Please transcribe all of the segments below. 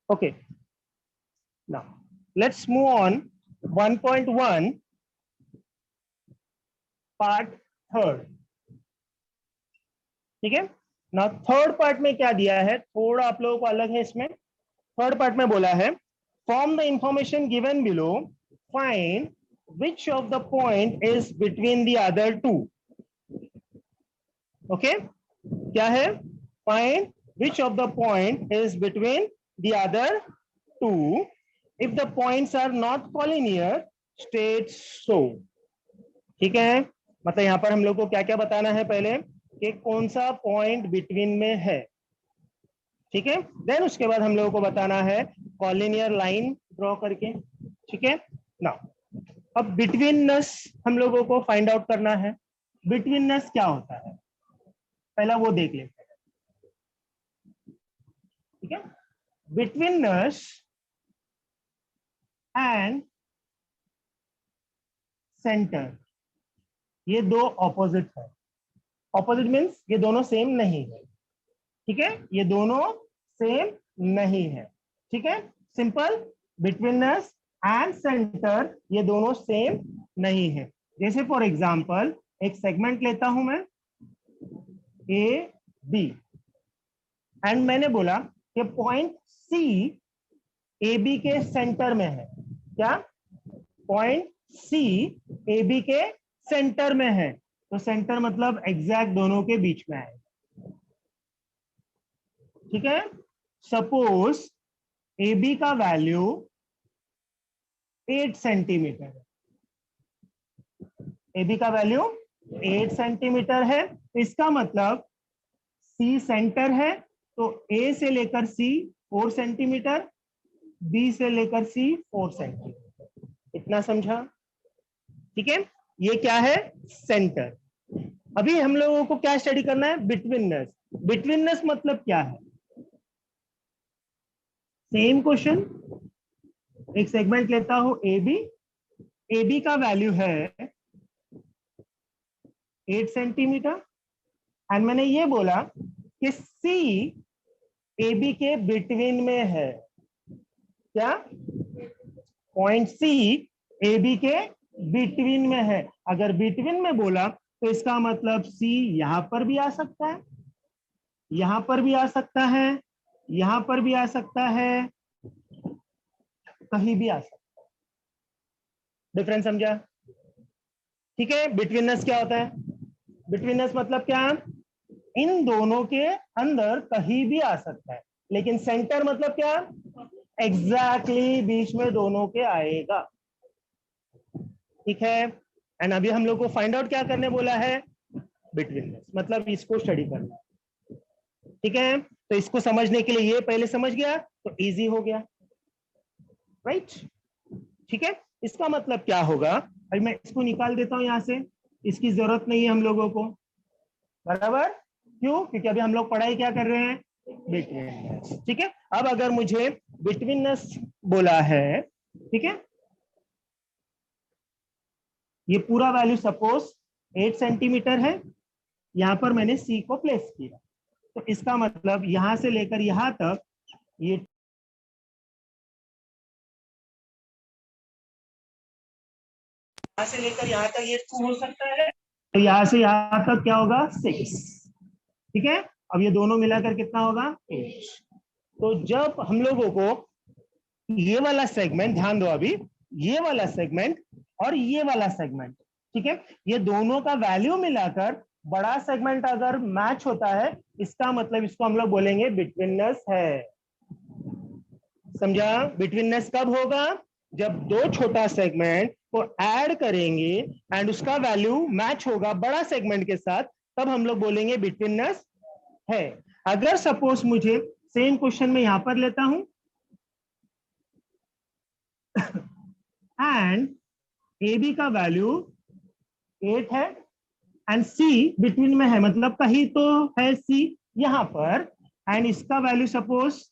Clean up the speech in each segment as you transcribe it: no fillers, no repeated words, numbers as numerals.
Okay, now let's move on 1.1 part third. ठीक है ना, थर्ड पार्ट में क्या दिया है, थोड़ा आप लोगों को अलग है इसमें। थर्ड पार्ट में बोला है form the information given below, find which of the point is between the other two. Okay, क्या है, find which of the point is between the other two, if the points are not collinear state so. ठीक है, मतलब यहां पर हम लोग को क्या क्या बताना है, पहले कि कौन सा पॉइंट बिटवीन में है। ठीक है, देन उसके बाद हम लोगों को बताना है कॉलिनियर लाइन ड्रॉ करके। ठीक है ना, अब बिटवीननेस हम लोगों को फाइंड आउट करना है। बिटवीननेस क्या होता है, पहला वो देख लेते हैं। ठीक है, बिटवीननेस एंड सेंटर, ये दो ऑपोजिट है। ऑपोजिट मीन्स ये दोनों सेम नहीं है। ठीक है, ये दोनों सेम नहीं है। ठीक है, सिंपल, बिटवीननेस एंड सेंटर ये दोनों सेम नहीं है। जैसे फॉर एग्जांपल एक सेगमेंट लेता हूं मैं ए बी, एंड मैंने बोला कि पॉइंट सी ए बी के सेंटर में है। क्या, पॉइंट सी ए बी के सेंटर में है, तो सेंटर मतलब एग्जैक्ट दोनों के बीच में है। ठीक है, सपोज ए बी का वैल्यू 8 सेंटीमीटर है। ए बी का वैल्यू 8 सेंटीमीटर है, इसका मतलब सी सेंटर है, तो ए से लेकर सी 4 सेंटीमीटर, बी से लेकर सी 4 सेंटीमीटर। इतना समझा? ठीक है, ये क्या है, सेंटर। अभी हम लोगों को क्या स्टडी करना है, बिटवीननेस। बिटवीननेस मतलब क्या है, सेम क्वेश्चन, एक सेगमेंट लेता हूं ए बी का वैल्यू है 8 सेंटीमीटर, एंड मैंने ये बोला कि सी ए बी के बिटवीन में है। क्या, पॉइंट सी ए बी के बिटवीन में है। अगर बिटवीन में बोला तो इसका मतलब सी यहां पर भी आ सकता है, यहां पर भी आ सकता है, यहां पर भी आ सकता है, कहीं भी आ सकता है। डिफरेंस समझा? ठीक है, बिटवीननेस क्या होता है, बिटवीननेस मतलब क्या, इन दोनों के अंदर कहीं भी आ सकता है, लेकिन सेंटर मतलब क्या, एग्जैक्टली बीच में दोनों के आएगा। ठीक है, एंड अभी हम लोग को फाइंड आउट क्या करने बोला है, बिटवीननेस, मतलब इसको स्टडी करना। ठीक है, तो इसको समझने के लिए ये पहले समझ गया तो इजी हो गया, राइट? ठीक है, इसका मतलब क्या होगा, अभी मैं इसको निकाल देता हूं यहां से, इसकी जरूरत नहीं है हम लोगों को, बराबर? क्यों? क्योंकि अभी हम लोग पढ़ाई क्या कर रहे हैं, बिटवीननेस। ठीक है, अब अगर मुझे बिटवीननेस बोला है, ठीक है, ये पूरा वैल्यू सपोज 8 सेंटीमीटर है, यहां पर मैंने सी को प्लेस किया, तो इसका मतलब यहां से लेकर यहां तक ये यहां से लेकर यहां तक ये 2 हो सकता है, तो यहां से यहां तक क्या होगा, 6। ठीक है, अब ये दोनों मिलाकर कितना होगा, 8। तो जब हम लोगों को ये वाला सेगमेंट, ध्यान दो अभी, ये वाला सेगमेंट और ये वाला सेगमेंट, ठीक है, ये दोनों का वैल्यू मिलाकर बड़ा सेगमेंट अगर मैच होता है, इसका मतलब इसको हम लोग बोलेंगे बिटवीननेस है। समझा? बिटवीननेस कब होगा, जब दो छोटा सेगमेंट को ऐड करेंगे एंड उसका वैल्यू मैच होगा बड़ा सेगमेंट के साथ, तब हम लोग बोलेंगे बिटवीननेस है। अगर सपोज मुझे सेम क्वेश्चन में यहां पर लेता हूं एंड ए बी का वैल्यू 8 है एंड सी बिटवीन में है, मतलब कहीं तो है सी यहां पर, एंड इसका वैल्यू सपोज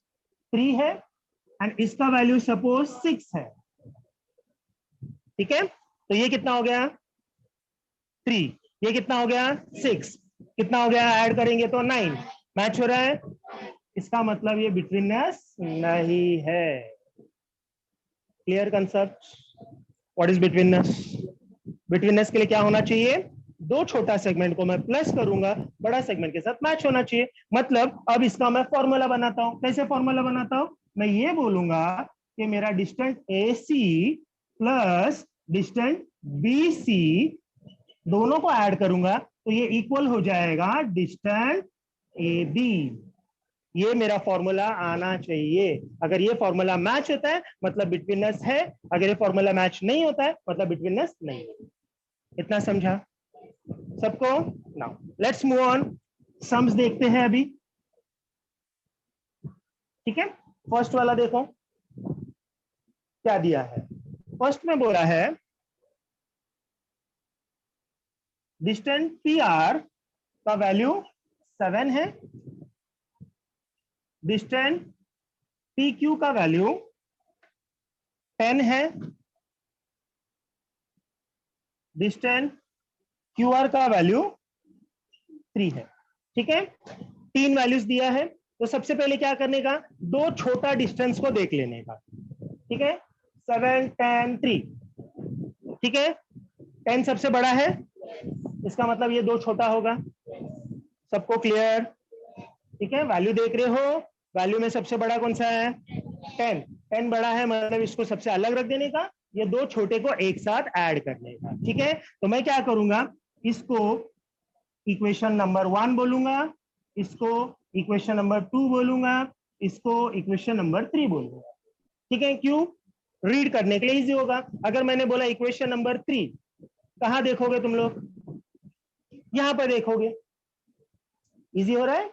3 है एंड इसका वैल्यू सपोज 6 है। ठीक है, तो ये कितना हो गया, 3, ये कितना हो गया, 6, कितना हो गया, ऐड करेंगे तो 9, मैच हो रहा है। इसका मतलब ये बिटवीननेस नहीं है। Clear concept? What is betweenness? Betweenness के लिए क्या होना चाहिए? दो छोटा सेगमेंट को मैं प्लस करूंगा, बड़ा सेगमेंट के साथ मैच होना चाहिए। मतलब अब इसका मैं फॉर्मूला बनाता हूं। कैसे फॉर्मूला बनाता हूं? मैं ये बोलूंगा कि मेरा distance AC plus distance BC दोनों को ऐड करूंगा तो ये इक्वल हो जाएगा डिस्टेंस AB। ये मेरा फॉर्मूला आना चाहिए। अगर ये फॉर्मूला मैच होता है मतलब बिटवीननेस है, अगर ये फॉर्मूला मैच नहीं होता है मतलब बिटवीननेस नहीं है। इतना समझा सबको? Now let's move on, sums देखते हैं अभी। ठीक है, फर्स्ट वाला देखो क्या दिया है। फर्स्ट में बोला है डिस्टेंस PR का वैल्यू 7 है, डिस्टेंस PQ का वैल्यू 10 है, डिस्टेंस QR का वैल्यू 3 है। ठीक है, 3 वैल्यूज दिया है। तो सबसे पहले क्या करने का? दो छोटा डिस्टेंस को देख लेने का। ठीक है, 7, 10, 3। ठीक है, 10 सबसे बड़ा है, इसका मतलब ये दो छोटा होगा। सबको क्लियर? ठीक है, वैल्यू देख रहे हो, वैल्यू में सबसे बड़ा कौन सा है? 10। 10 बड़ा है मतलब इसको सबसे अलग रख देने का, ये दो छोटे को एक साथ ऐड करने का। ठीक है, तो मैं क्या करूंगा, इसको इक्वेशन नंबर 1 बोलूंगा, इसको इक्वेशन नंबर 2 बोलूंगा, इसको इक्वेशन नंबर 3 बोलूंगा। ठीक है, क्यों? रीड करने के लिए इजी होगा। अगर मैंने बोला इक्वेशन नंबर 3, कहां देखोगे तुम लोग? यहां पर देखोगे, इजी हो रहा है।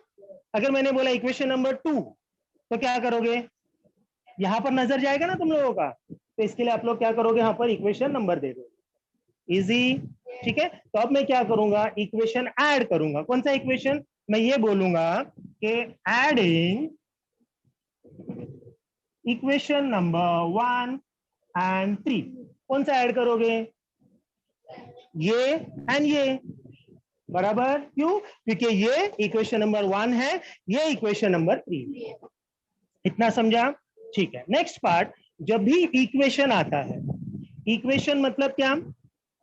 अगर मैंने बोला इक्वेशन नंबर 2 तो क्या करोगे? यहां पर नजर जाएगा ना तुम लोगों का, तो इसके लिए आप लोग क्या करोगे? यहां पर इक्वेशन नंबर दे दोगे। इजी। ठीक है, तो अब मैं क्या करूंगा? इक्वेशन ऐड करूंगा। कौन सा इक्वेशन? मैं ये बोलूंगा कि एडिंग इक्वेशन नंबर 1 एंड 3। कौन सा ऐड करोगे? ये एंड ये, बराबर। क्यों? क्योंकि ये इक्वेशन नंबर 1 है, ये इक्वेशन नंबर 3। इतना समझा? ठीक है, नेक्स्ट पार्ट। जब भी इक्वेशन आता है, इक्वेशन मतलब क्या?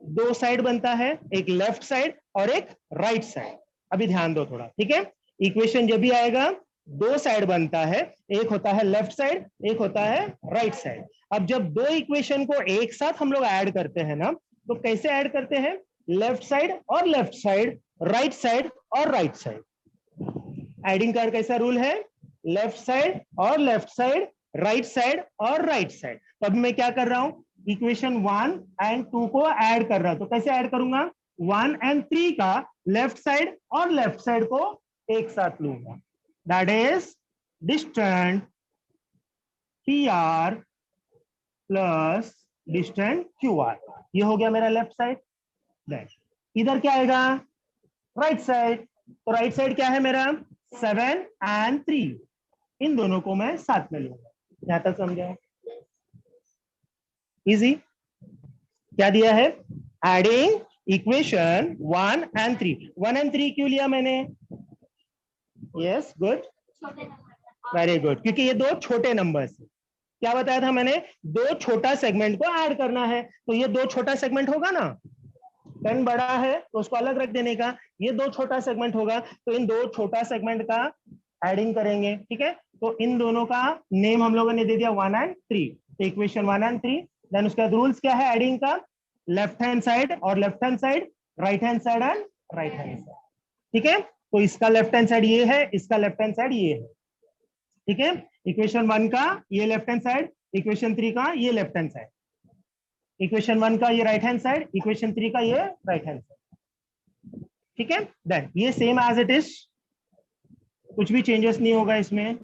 दो साइड बनता है, एक लेफ्ट साइड और एक राइट साइड। अभी ध्यान दो थोड़ा। ठीक है, इक्वेशन जब भी आएगा दो साइड बनता है, एक होता है लेफ्ट साइड, एक होता है राइट साइड। अब जब दो इक्वेशन को एक साथ हम लोग ऐड करते हैं ना, तो कैसे ऐड करते हैं? लेफ्ट साइड और लेफ्ट साइड, राइट साइड और राइट साइड। एडिंग का कैसा रूल है? लेफ्ट साइड और लेफ्ट साइड, राइट साइड और राइट साइड। तो अभी मैं क्या कर रहा हूं? इक्वेशन 1 एंड 2 को ऐड कर रहा हूं। तो कैसे ऐड करूंगा? 1 एंड 3 का लेफ्ट साइड और लेफ्ट साइड को एक साथ लूंगा। That is distance PR plus distance QR। ये हो गया मेरा लेफ्ट साइड। इधर क्या आएगा? Right side. तो राइट साइड क्या है मेरा? 7 एंड 3। इन दोनों को मैं साथ में लूंगा। यहां तक समझा? इजी। क्या दिया है? Adding equation 1 and 3। 1 एंड 3 क्यों लिया मैंने? यस, गुड, वेरी गुड, क्योंकि ये दो छोटे नंबर्स है। क्या बताया था मैंने? दो छोटा सेगमेंट को ऐड करना है, तो ये दो छोटा सेगमेंट होगा ना। 10 बड़ा है तो उसको अलग रख देने का, ये दो छोटा सेगमेंट होगा तो इन दो छोटा सेगमेंट का एडिंग करेंगे। ठीक है, तो इन दोनों का नेम हम लोगों ने दे दिया 1 एंड 3। तो इक्वेशन 1 एंड 3। देन उसका रूल्स क्या है एडिंग का? लेफ्ट हैंड साइड और left hand side, right hand side and right hand side. ठीक है, तो इसका लेफ्ट हैंड साइड ये है, इसका लेफ्ट हैंड साइड ये है। ठीक है, इक्वेशन 1 का ये लेफ्ट हैंड साइड, इक्वेशन 3 का ये लेफ्ट हैंड साइड, इक्वेशन 1 का ये राइट हैंड साइड, इक्वेशन 3 का ये राइट हैंड साइड। ठीक है, देन ये सेम एज इट इज, कुछ भी चेंजेस नहीं होगा इसमें।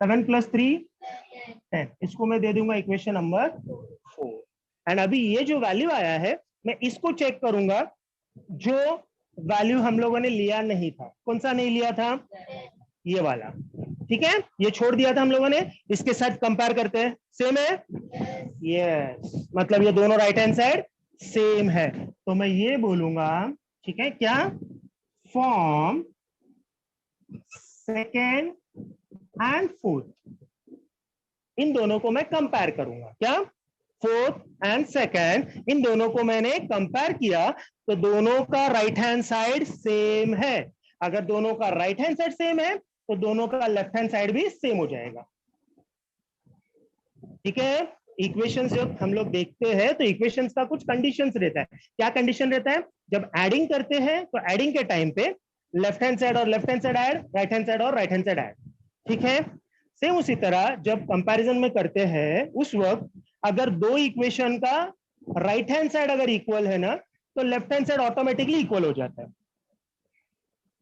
7 प्लस 3 10, इसको मैं दे दूंगा इक्वेशन नंबर 4। एंड अभी ये जो वैल्यू आया है मैं इसको चेक करूंगा, जो वैल्यू हम लोगों ने लिया नहीं था। कौन सा नहीं लिया था? ये वाला। ठीक है, ये छोड़ दिया था हम लोगों ने, इसके साथ कंपेयर करते हैं, सेम है। यस, मतलब ये दोनों राइट हैंड साइड सेम है, तो मैं ये बोलूंगा। ठीक है, क्या? फॉर्म सेकेंड एंड फोर्थ, इन दोनों को मैं कंपेयर करूंगा। क्या? फोर्थ एंड सेकेंड, इन दोनों को मैंने कंपेयर किया तो दोनों का राइट हैंड साइड सेम है। अगर दोनों का राइट हैंड साइड सेम है तो दोनों का लेफ्ट हैंड साइड भी सेम हो जाएगा। ठीक है? इक्वेशंस जब हम लोग देखते हैं तो इक्वेशंस का कुछ कंडीशंस रहता है। क्या कंडीशन रहता है? जब एडिंग करते हैं तो एडिंग के टाइम पे लेफ्ट हैंड साइड और left hand side add, right hand side और राइट हैंड साइड ऐड। ठीक है? सेम उसी तरह जब कंपैरिजन में करते हैं उस वक्त अगर दो इक्वेशन का राइट हैंड साइड अगर इक्वल है ना तो left hand side automatically equal हो जाता है।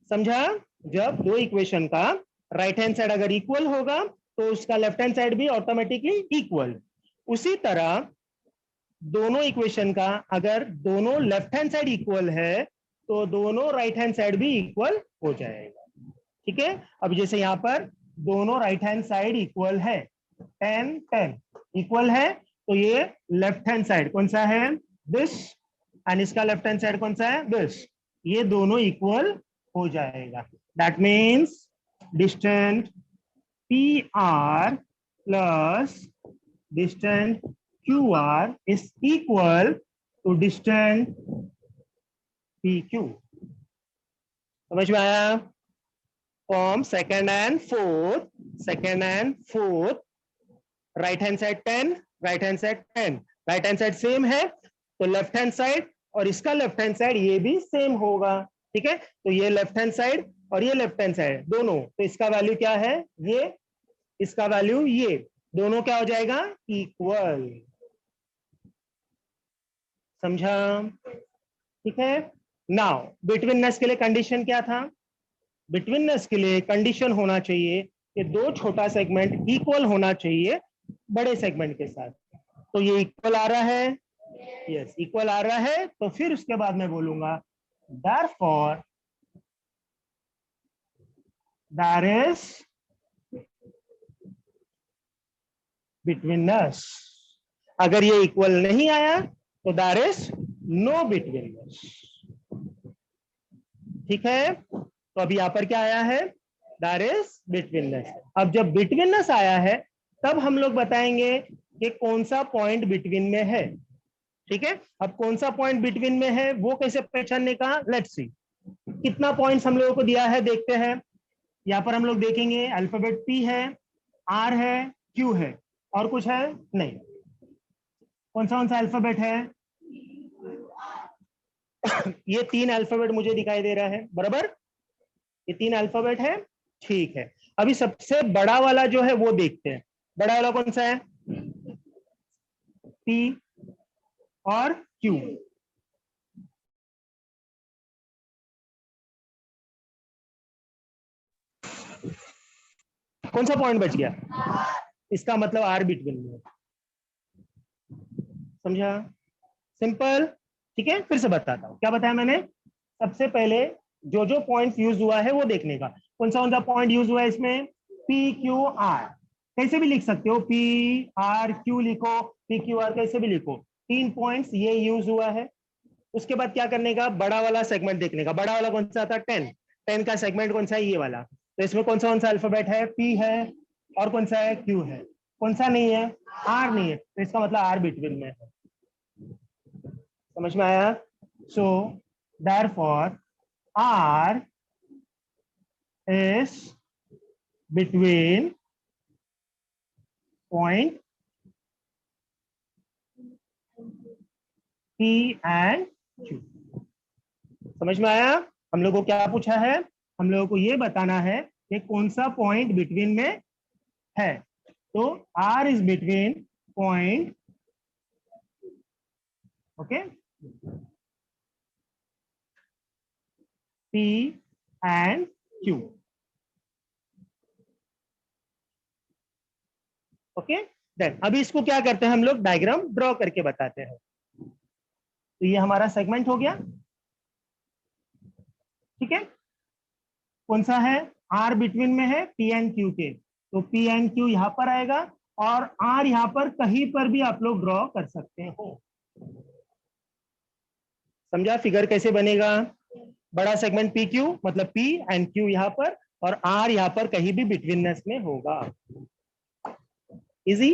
समझा? जब दो इक्वेशन का राइट हैंड साइड अगर इक्वल होगा तो उसका लेफ्ट हैंड साइड भी ऑटोमेटिकली इक्वल। उसी तरह दोनों इक्वेशन का अगर दोनों लेफ्ट हैंड साइड इक्वल है तो दोनों राइट हैंड साइड भी इक्वल हो जाएगा। ठीक है? अब जैसे यहां पर दोनों राइट हैंड साइड इक्वल है, 10 10 इक्वल है, तो ये लेफ्ट हैंड साइड कौन सा है? दिस, एंड इसका लेफ्ट हैंड साइड कौन सा है? दिस। ये दोनों इक्वल हो जाएगा। That means distance PR plus distance QR is equal to distance PQ। समझ में आया? Form second and fourth, right hand side 10, right hand side 10, right hand side same है तो लेफ्ट हैंड साइड और इसका लेफ्ट हैंड साइड ये भी same होगा। ठीक है? तो ये लेफ्ट हैंड साइड और ये लेफ्ट हैंड साइड दोनों, तो इसका वैल्यू क्या है? ये, इसका वैल्यू ये, दोनों क्या हो जाएगा? इक्वल। समझा? ठीक है? नाउ बिटवीननेस के लिए कंडीशन क्या था? बिटवीननेस के लिए कंडीशन होना चाहिए कि दो छोटा सेगमेंट इक्वल होना चाहिए बड़े सेगमेंट के साथ। तो ये इक्वल आ रहा है, यस इक्वल आ रहा है, तो फिर उसके बाद मैं बोलूंगा देयरफॉर देयर इज बिटवीननेस। अगर ये इक्वल नहीं आया तो देयर इज नो बिटवीननेस। ठीक है? तो अभी यहां पर क्या आया है? There is betweenness. अब जब बिटवीननेस आया है तब हम लोग बताएंगे कि कौन सा पॉइंट बिटवीन में है। ठीक है? अब कौन सा पॉइंट बिटवीन में है वो कैसे पहचानने का? Let's see. कितना पॉइंट्स हम लोगों को दिया है देखते हैं। यहाँ पर हम लोग देखेंगे अल्फाबेट P है, R है, Q है, और कुछ है नहीं। कौन सा अल्फाबेट है? ये 3 अल्फाबेट मुझे दिखाई दे रहा है, बराबर? ये 3 अल्फाबेट है। ठीक है, अभी सबसे बड़ा वाला जो है वो देखते हैं। बड़ा वाला कौन सा है? P और Q। कौन सा पॉइंट बच गया? इसका मतलब R बिटवीन में। समझा? सिंपल। ठीक है, फिर से बताता हूं। क्या बताया मैंने? सबसे पहले जो जो पॉइंट यूज हुआ है वो देखने का। कौन सा पॉइंट यूज हुआ है इसमें? PQR। कैसे भी लिख सकते हो, PRQ लिखो, PQR कैसे भी लिखो। 3 पॉइंट्स ये यूज हुआ है। उसके बाद क्या करने का? बड़ा वाला सेगमेंट देखने का। बड़ा वाला कौन सा था? 10। 10 का सेगमेंट कौन सा है? ये वाला। तो इसमें कौन सा अल्फाबेट है? P है, और कौन सा है? Q है। कौन सा नहीं है? R नहीं है, तो इसका मतलब R बिटवीन में है। समझ में आया? So therefore R is between point P and Q। समझ में आया? हम लोगों को क्या पूछा है? हम लोगों को ये बताना है कि कौन सा पॉइंट बिटवीन में है। तो R is between point, okay, P and Q। Okay, then अभी इसको क्या करते हैं हम लोग? डायग्राम ड्रॉ करके बताते हैं। तो ये हमारा सेगमेंट हो गया। ठीक है, कौन सा है? R बिटवीन में है P एंड Q के, तो P एंड Q यहां पर आएगा, और R यहां पर कहीं पर भी आप लोग ड्रॉ कर सकते हो। समझा फिगर कैसे बनेगा? बड़ा सेगमेंट पी क्यू मतलब पी एंड क्यू यहाँ पर, और आर यहाँ पर कहीं भी बिटवीननेस में होगा। इजी,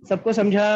सबको समझा?